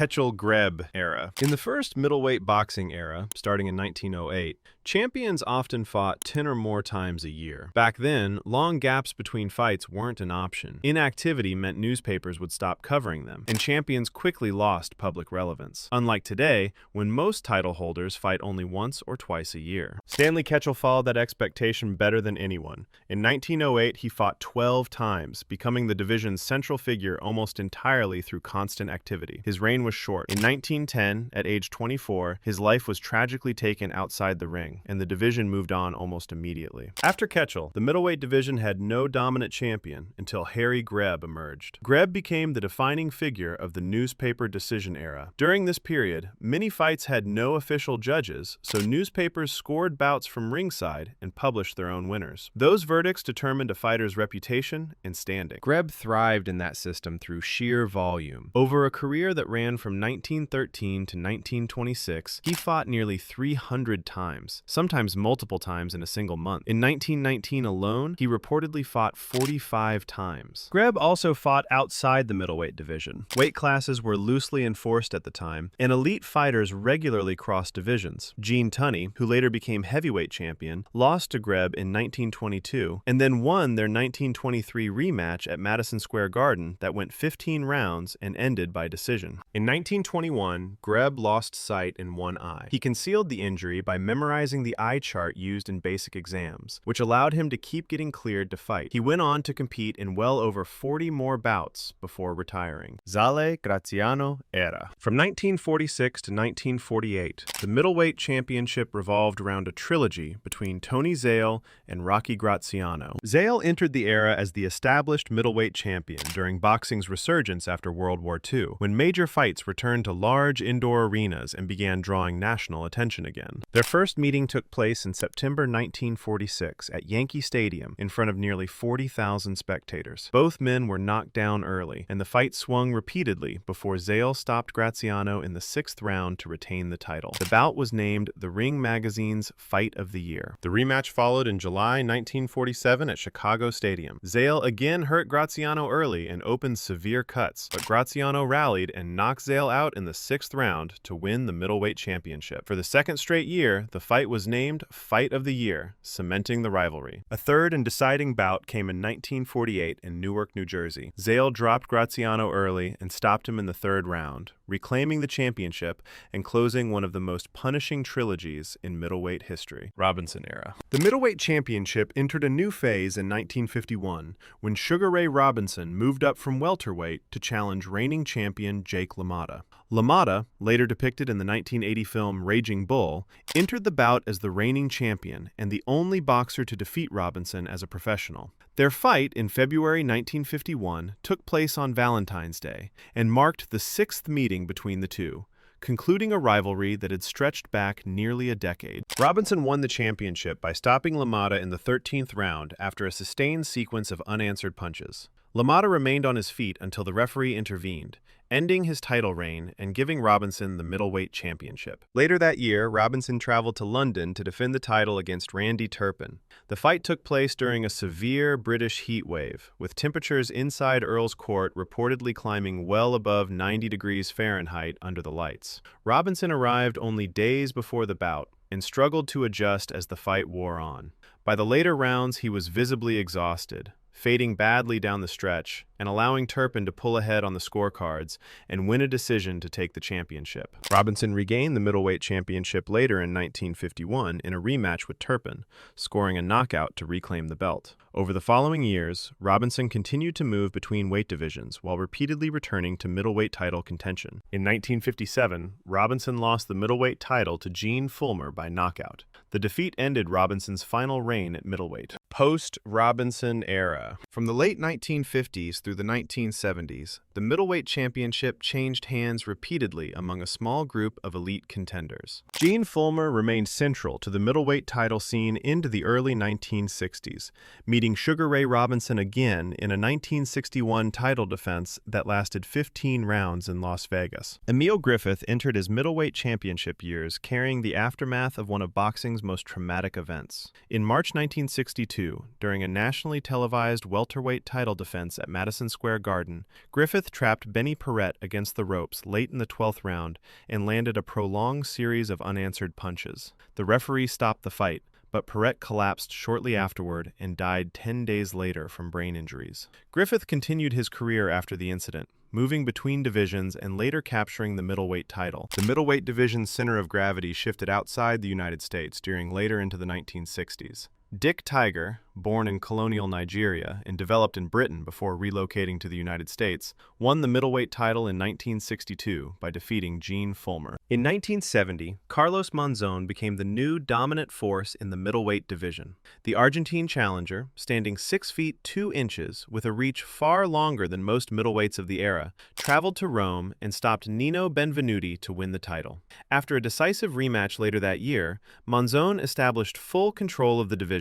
Ketchel-Greb Era. In the first middleweight boxing era, starting in 1908, champions often fought 10 or more times a year. Back then, long gaps between fights weren't an option. Inactivity meant newspapers would stop covering them, and champions quickly lost public relevance. Unlike today, when most title holders fight only once or twice a year. Stanley Ketchel followed that expectation better than anyone. In 1908, he fought 12 times, becoming the division's central figure almost entirely through constant activity. His reign was short. In 1910, at age 24, his life was tragically taken outside the ring, and the division moved on almost immediately. After Ketchel, the middleweight division had no dominant champion until Hagler Greb emerged. Greb became the defining figure of the newspaper decision era. During this period, many fights had no official judges, so newspapers scored bouts from ringside and published their own winners. Those verdicts determined a fighter's reputation and standing. Greb thrived in that system through sheer volume. Over a career that ran from 1913 to 1926, he fought nearly 300 times, sometimes multiple times in a single month. In 1919 alone, he reportedly fought 45 times. Greb also fought outside the middleweight division. Weight classes were loosely enforced at the time, and elite fighters regularly crossed divisions. Gene Tunney, who later became heavyweight champion, lost to Greb in 1922, and then won their 1923 rematch at Madison Square Garden that went 15 rounds and ended by decision. In 1921, Greb lost sight in one eye. He concealed the injury by memorizing the eye chart used in basic exams, which allowed him to keep getting cleared to fight. He went on to compete in well over 40 more bouts before retiring. Zale, Graziano Era. From 1946 to 1948, the middleweight championship revolved around a trilogy between Tony Zale and Rocky Graziano. Zale entered the era as the established middleweight champion during boxing's resurgence after World War II, when major fights returned to large indoor arenas and began drawing national attention again. Their first meeting took place in September 1946 at Yankee Stadium in front of nearly 40,000 spectators. Both men were knocked down early, and the fight swung repeatedly before Zale stopped Graziano in the 6th round to retain the title. The bout was named the Ring Magazine's Fight of the Year. The rematch followed in July 1947 at Chicago Stadium. Zale again hurt Graziano early and opened severe cuts, but Graziano rallied and knocked Zale out in the 6th round to win the middleweight championship. For the second straight year, the fight was named Fight of the Year, cementing the rivalry. A third and deciding bout came in 1948 in Newark, New Jersey. Zale dropped Graziano early and stopped him in the 3rd round, reclaiming the championship and closing one of the most punishing trilogies in middleweight history. Robinson Era. The middleweight championship entered a new phase in 1951 when Sugar Ray Robinson moved up from welterweight to challenge reigning champion Jake LaMotta. LaMotta, later depicted in the 1980 film Raging Bull, entered the bout as the reigning champion and the only boxer to defeat Robinson as a professional. Their fight in February 1951 took place on Valentine's Day and marked the 6th meeting between the two, concluding a rivalry that had stretched back nearly a decade. Robinson won the championship by stopping LaMotta in the 13th round after a sustained sequence of unanswered punches. LaMotta remained on his feet until the referee intervened, ending his title reign and giving Robinson the middleweight championship. Later that year, Robinson traveled to London to defend the title against Randy Turpin. The fight took place during a severe British heat wave, with temperatures inside Earl's Court reportedly climbing well above 90 degrees Fahrenheit under the lights. Robinson arrived only days before the bout and struggled to adjust as the fight wore on. By the later rounds, he was visibly exhausted, fading badly down the stretch and allowing Turpin to pull ahead on the scorecards and win a decision to take the championship. Robinson regained the middleweight championship later in 1951 in a rematch with Turpin, scoring a knockout to reclaim the belt. Over the following years, Robinson continued to move between weight divisions while repeatedly returning to middleweight title contention. In 1957, Robinson lost the middleweight title to Gene Fullmer by knockout. The defeat ended Robinson's final reign at middleweight. Post-Robinson Era. From the late 1950s through the 1970s, the middleweight championship changed hands repeatedly among a small group of elite contenders. Gene Fullmer remained central to the middleweight title scene into the early 1960s, meeting Sugar Ray Robinson again in a 1961 title defense that lasted 15 rounds in Las Vegas. Emil Griffith entered his middleweight championship years carrying the aftermath of one of boxing's boxing's most traumatic events. In March 1962, during a nationally televised welterweight title defense at Madison Square Garden, Griffith trapped Benny Paret against the ropes late in the 12th round and landed a prolonged series of unanswered punches. The referee stopped the fight, but Paret collapsed shortly afterward and died 10 days later from brain injuries. Griffith continued his career after the incident, moving between divisions and later capturing the middleweight title. The middleweight division's center of gravity shifted outside the United States during later into the 1960s. Dick Tiger, born in colonial Nigeria and developed in Britain before relocating to the United States, won the middleweight title in 1962 by defeating Gene Fulmer. In 1970, Carlos Monzon became the new dominant force in the middleweight division. The Argentine challenger, standing 6 feet 2 inches with a reach far longer than most middleweights of the era, traveled to Rome and stopped Nino Benvenuti to win the title. After a decisive rematch later that year, Monzon established full control of the division,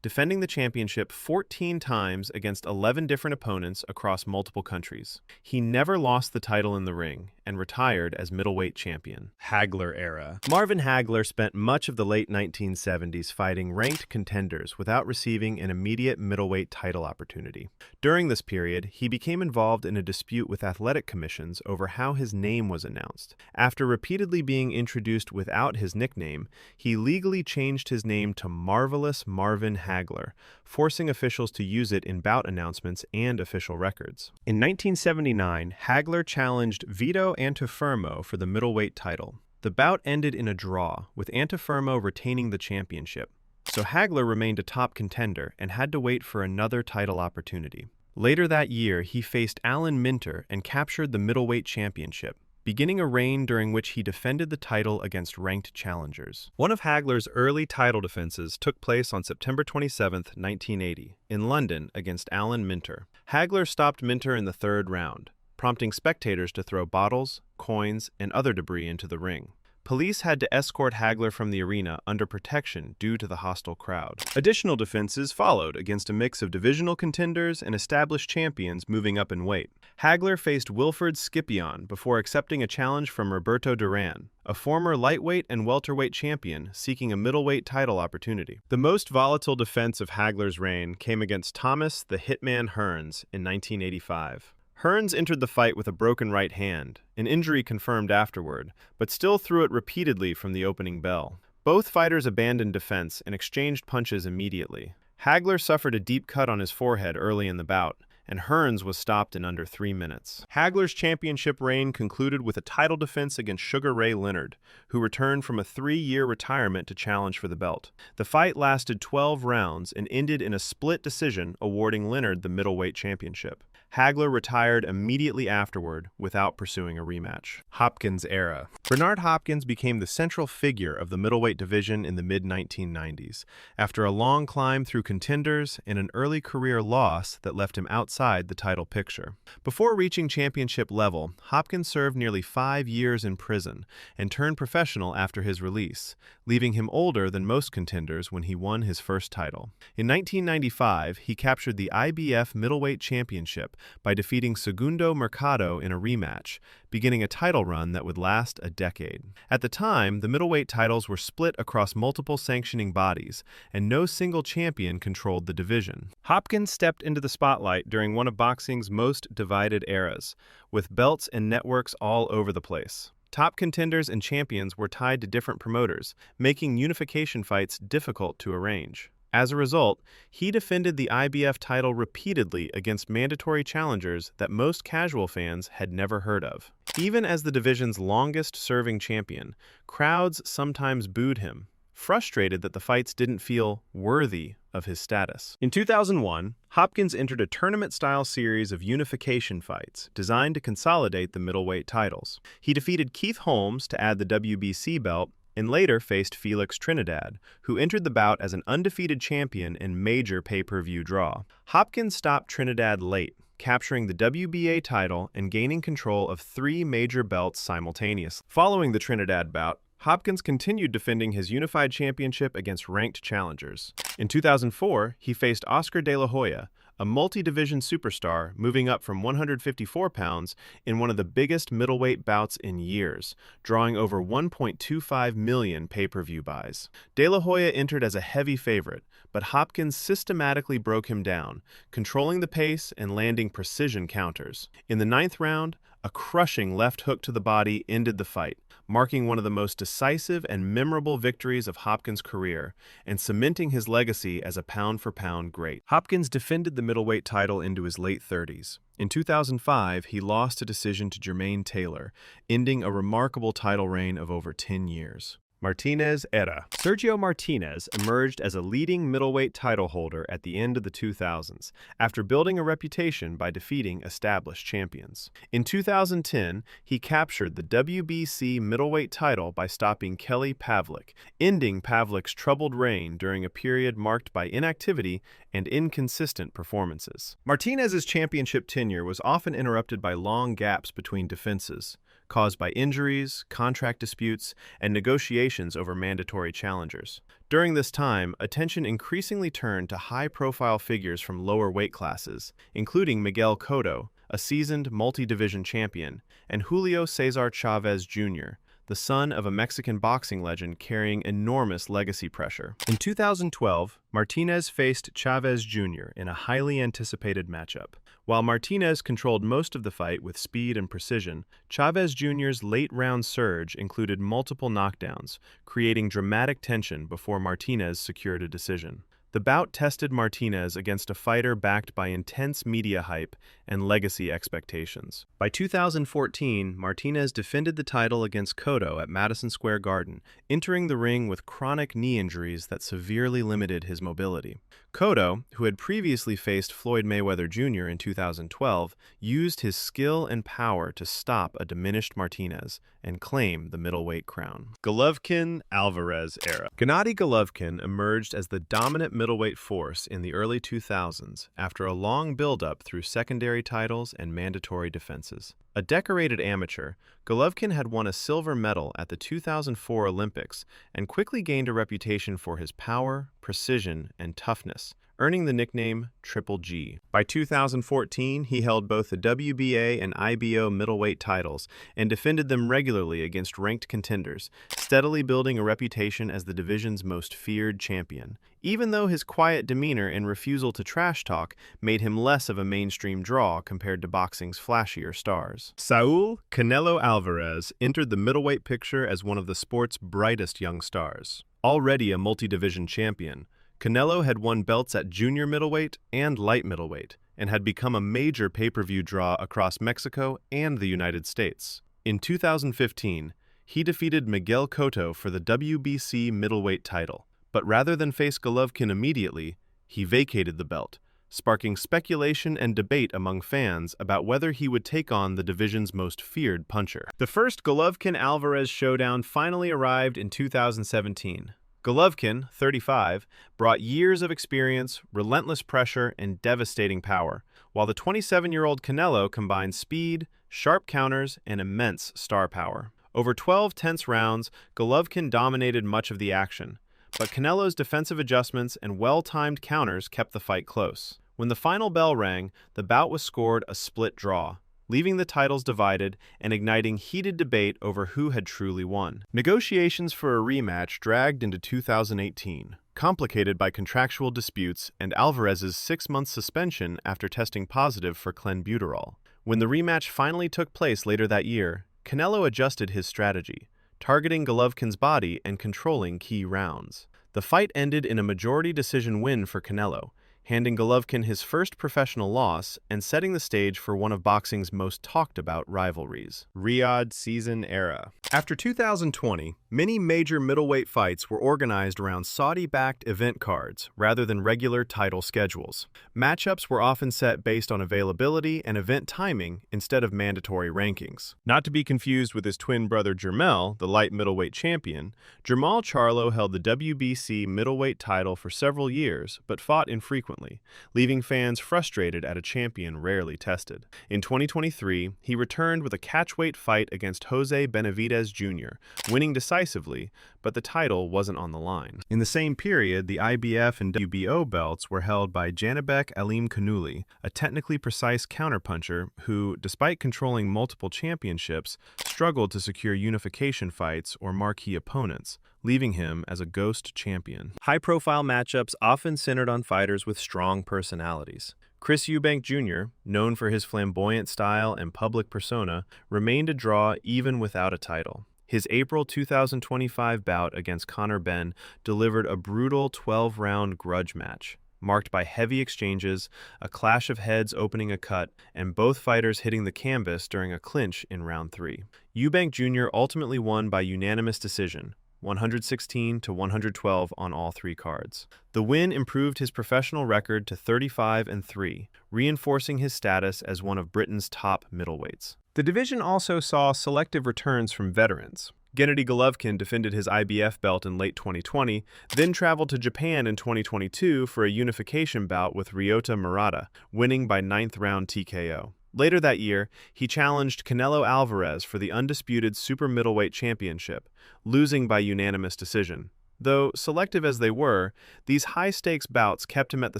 defending the championship 14 times against 11 different opponents across multiple countries. He never lost the title in the ring and retired as middleweight champion. Hagler Era. Marvin Hagler spent much of the late 1970s fighting ranked contenders without receiving an immediate middleweight title opportunity. During this period, he became involved in a dispute with athletic commissions over how his name was announced. After repeatedly being introduced without his nickname, he legally changed his name to Marvelous Marvin Hagler, forcing officials to use it in bout announcements and official records. In 1979, Hagler challenged Vito Antuofermo for the middleweight title. The bout ended in a draw, with Antuofermo retaining the championship, so Hagler remained a top contender and had to wait for another title opportunity. Later that year, he faced Alan Minter and captured the middleweight championship, beginning a reign during which he defended the title against ranked challengers. One of Hagler's early title defenses took place on September 27, 1980, in London against Alan Minter. Hagler stopped Minter in the 3rd round, prompting spectators to throw bottles, coins, and other debris into the ring. Police had to escort Hagler from the arena under protection due to the hostile crowd. Additional defenses followed against a mix of divisional contenders and established champions moving up in weight. Hagler faced Wilfred Scipion before accepting a challenge from Roberto Duran, a former lightweight and welterweight champion seeking a middleweight title opportunity. The most volatile defense of Hagler's reign came against Thomas the Hitman Hearns in 1985. Hearns entered the fight with a broken right hand, an injury confirmed afterward, but still threw it repeatedly from the opening bell. Both fighters abandoned defense and exchanged punches immediately. Hagler suffered a deep cut on his forehead early in the bout, and Hearns was stopped in under 3 minutes. Hagler's championship reign concluded with a title defense against Sugar Ray Leonard, who returned from a 3-year retirement to challenge for the belt. The fight lasted 12 rounds and ended in a split decision awarding Leonard the middleweight championship. Hagler retired immediately afterward without pursuing a rematch. Hopkins Era. Bernard Hopkins became the central figure of the middleweight division in the mid-1990s, after a long climb through contenders and an early career loss that left him outside the title picture. Before reaching championship level, Hopkins served nearly 5 years in prison and turned professional after his release, leaving him older than most contenders when he won his first title. In 1995, he captured the IBF Middleweight Championship by defeating Segundo Mercado in a rematch, beginning a title run that would last a decade. At the time, the middleweight titles were split across multiple sanctioning bodies, and no single champion controlled the division. Hopkins stepped into the spotlight during one of boxing's most divided eras, with belts and networks all over the place. Top contenders and champions were tied to different promoters, making unification fights difficult to arrange. As a result, he defended the IBF title repeatedly against mandatory challengers that most casual fans had never heard of. Even as the division's longest-serving champion, crowds sometimes booed him, frustrated that the fights didn't feel worthy of his status. In 2001, Hopkins entered a tournament-style series of unification fights designed to consolidate the middleweight titles. He defeated Keith Holmes to add the WBC belt and later faced Felix Trinidad, who entered the bout as an undefeated champion in major pay-per-view draw. Hopkins stopped Trinidad late, capturing the WBA title and gaining control of 3 major belts simultaneously. Following the Trinidad bout, Hopkins continued defending his unified championship against ranked challengers. In 2004, he faced Oscar De La Hoya, a multi-division superstar moving up from 154 pounds in one of the biggest middleweight bouts in years, drawing over 1.25 million pay-per-view buys. De La Hoya entered as a heavy favorite, but Hopkins systematically broke him down, controlling the pace and landing precision counters. In the 9th round, a crushing left hook to the body ended the fight, marking one of the most decisive and memorable victories of Hopkins' career and cementing his legacy as a pound-for-pound great. Hopkins defended the middleweight title into his late 30s. In 2005, he lost a decision to Jermaine Taylor, ending a remarkable title reign of over 10 years. Martínez Era. Sergio Martínez emerged as a leading middleweight title holder at the end of the 2000s, after building a reputation by defeating established champions. In 2010, he captured the WBC middleweight title by stopping Kelly Pavlik, ending Pavlik's troubled reign during a period marked by inactivity and inconsistent performances. Martínez's championship tenure was often interrupted by long gaps between defenses, caused by injuries, contract disputes, and negotiations over mandatory challengers. During this time, attention increasingly turned to high-profile figures from lower weight classes, including Miguel Cotto, a seasoned multi-division champion, and Julio Cesar Chavez Jr., the son of a Mexican boxing legend carrying enormous legacy pressure. In 2012, Martínez faced Chavez Jr. in a highly anticipated matchup. While Martínez controlled most of the fight with speed and precision, Chavez Jr.'s late-round surge included multiple knockdowns, creating dramatic tension before Martínez secured a decision. The bout tested Martínez against a fighter backed by intense media hype and legacy expectations. By 2014, Martínez defended the title against Cotto at Madison Square Garden, entering the ring with chronic knee injuries that severely limited his mobility. Cotto, who had previously faced Floyd Mayweather Jr. in 2012, used his skill and power to stop a diminished Martínez and claim the middleweight crown. Golovkin-Álvarez Era. Gennady Golovkin emerged as the dominant middleweight force in the early 2000s after a long build-up through secondary titles and mandatory defenses. A decorated amateur, Golovkin had won a silver medal at the 2004 Olympics and quickly gained a reputation for his power, precision, and toughness, earning the nickname Triple G. By 2014, he held both the WBA and IBO middleweight titles and defended them regularly against ranked contenders, steadily building a reputation as the division's most feared champion. Even though his quiet demeanor and refusal to trash talk made him less of a mainstream draw compared to boxing's flashier stars. Saul Canelo Álvarez entered the middleweight picture as one of the sport's brightest young stars. Already a multi-division champion, Canelo had won belts at junior middleweight and light middleweight, and had become a major pay-per-view draw across Mexico and the United States. In 2015, he defeated Miguel Cotto for the WBC middleweight title, but rather than face Golovkin immediately, he vacated the belt, sparking speculation and debate among fans about whether he would take on the division's most feared puncher. The first Golovkin-Álvarez showdown finally arrived in 2017. Golovkin, 35, brought years of experience, relentless pressure, and devastating power, while the 27-year-old Canelo combined speed, sharp counters, and immense star power. Over 12 tense rounds, Golovkin dominated much of the action, but Canelo's defensive adjustments and well-timed counters kept the fight close. When the final bell rang, the bout was scored a split draw, leaving the titles divided and igniting heated debate over who had truly won. Negotiations for a rematch dragged into 2018, complicated by contractual disputes and Álvarez's 6-month suspension after testing positive for clenbuterol. When the rematch finally took place later that year, Canelo adjusted his strategy, targeting Golovkin's body and controlling key rounds. The fight ended in a majority decision win for Canelo, handing Golovkin his first professional loss and setting the stage for one of boxing's most talked-about rivalries. Riyadh Season Era. After 2020, many major middleweight fights were organized around Saudi-backed event cards rather than regular title schedules. Matchups were often set based on availability and event timing instead of mandatory rankings. Not to be confused with his twin brother Jermell, the light middleweight champion, Jermall Charlo held the WBC middleweight title for several years but fought infrequently, leaving fans frustrated at a champion rarely tested. In 2023, he returned with a catchweight fight against Jose Benavidez Martínez Jr., winning decisively, but the title wasn't on the line. In the same period, the IBF and WBO belts were held by Janibek Alimkhanuly, a technically precise counterpuncher who, despite controlling multiple championships, struggled to secure unification fights or marquee opponents, leaving him as a ghost champion. High-profile matchups often centered on fighters with strong personalities. Chris Eubank Jr., known for his flamboyant style and public persona, remained a draw even without a title. His April 2025 bout against Conor Benn delivered a brutal 12-round grudge match, marked by heavy exchanges, a clash of heads opening a cut, and both fighters hitting the canvas during a clinch in round 3. Eubank Jr. ultimately won by unanimous decision, 116 to 112 on all 3 cards. The win improved his professional record to 35-3, reinforcing his status as one of Britain's top middleweights. The division also saw selective returns from veterans. Gennady Golovkin defended his IBF belt in late 2020, then traveled to Japan in 2022 for a unification bout with Ryota Murata, winning by 9th round TKO. Later that year, he challenged Canelo Alvarez for the undisputed super middleweight championship, losing by unanimous decision. Though selective as they were, these high-stakes bouts kept him at the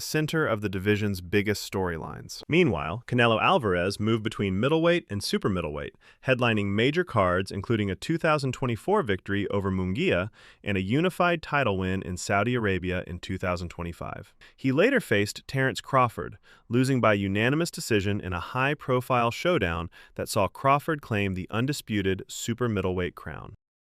center of the division's biggest storylines. Meanwhile, Canelo Alvarez moved between middleweight and super middleweight, headlining major cards including a 2024 victory over Munguia and a unified title win in Saudi Arabia in 2025. He later faced Terence Crawford, losing by unanimous decision in a high-profile showdown that saw Crawford claim the undisputed super middleweight crown.